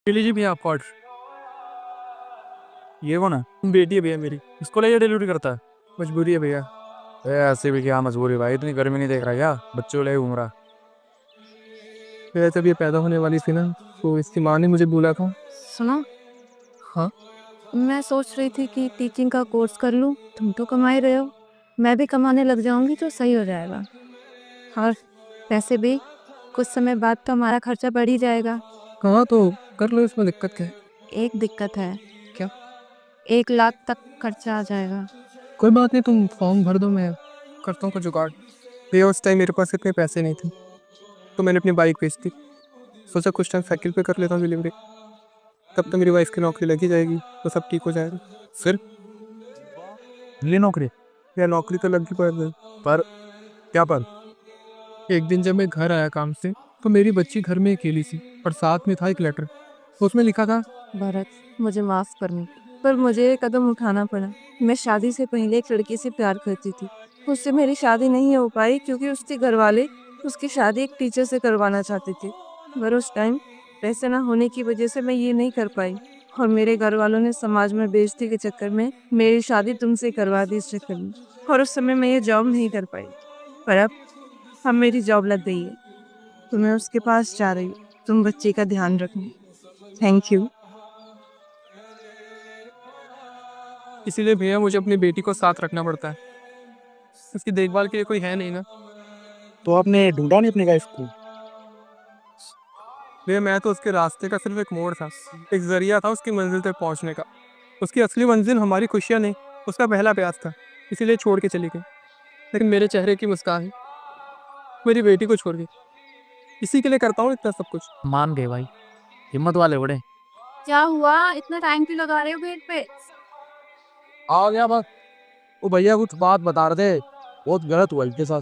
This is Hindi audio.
ये लीजिए भैया आपका ऑर्डर। ये वो ना बेटी है भैया मेरी, इसको ले डिलीवरी करता है। मजबूरी है भैया। ऐसे भी क्या मजबूरी भाई, इतनी गर्मी नहीं देख रहा क्या, बच्चों ले घूम रहा। फिर जब ये पैदा होने वाली थी ना, तो इसकी माँ ने मुझे बोला था। सुनो, हाँ। मैं सोच रही थी कि टीचिंग का कोर्स कर लूं। तुम तो कमा ही रहे हो, मैं भी कमाने लग जाऊंगी तो सही हो जाएगा। और पैसे भी कुछ समय बाद तो हमारा खर्चा बढ़ ही जाएगा। हाँ तो कर लो, इसमें दिक्कत क्या है? एक दिक्कत है। क्या? 1 लाख तक खर्चा आ जाएगा। कोई बात नहीं, तुम फॉर्म भर दो, मैं करता हूँ कुछ जुगाड़। भैया उस टाइम मेरे पास इतने पैसे नहीं थे, तो मैंने अपनी बाइक बेच दी। सोचा कुछ टाइम साइकिल पे कर लेता हूँ डिलीवरी, तब तो मेरी वाइफ की नौकरी लगी जाएगी, तो सब ठीक हो जाएगा। फिर ले नौकरी। या नौकरी तो लगी पर पर क्या पर? एक दिन जब मैं घर आया काम से, तो मेरी बच्ची घर में अकेली थी और साथ में था एक लेटर। उसमें लिखा था। भरत, मुझे माफ करना, पर मुझे ये कदम उठाना पड़ा। मैं शादी से पहले एक लड़की से प्यार करती थी। उससे मेरी शादी नहीं हो पाई क्योंकि उसके घर वाले उसकी शादी एक टीचर से करवाना चाहते थे, पर उस टाइम पैसे ना होने की वजह से मैं ये नहीं कर पाई। और मेरे घर वालों ने समाज में बेइज्जती के चक्कर में मेरी शादी तुमसे करवा दी इस चक्कर में। और उस समय मैं ये जॉब नहीं कर पाई, पर अब मेरी जॉब लग गई है, तो मैं उसके पास जा रही हूँ। तुम बच्चे का ध्यान रखना। Thank you. इसीलिए भैया मुझे अपनी बेटी को साथ रखना पड़ता है, उसकी देखभाल के लिए कोई है नहीं ना। तो आपने ढूंढा नहीं अपनी वाइफ को? भैया मैं तो उसके रास्ते का सिर्फ एक मोड़ था, एक जरिया था उसकी मंजिल तक पहुंचने का। उसकी असली मंजिल हमारी खुशियाँ नहीं, उसका पहला प्यार था, इसीलिए छोड़ के चली गई। लेकिन मेरे चेहरे की मुस्कान मेरी बेटी को छोड़ गई, इसी के लिए करता हूँ इतना सब कुछ। मान गए भाई, हिम्मत वाले बड़े। क्या हुआ, इतना टाइम क्यों लगा रहे हो गेट पे? आ गया बस। वो भैया कुछ बात बता रहे थे, बहुत गलत हुआ इनके साथ।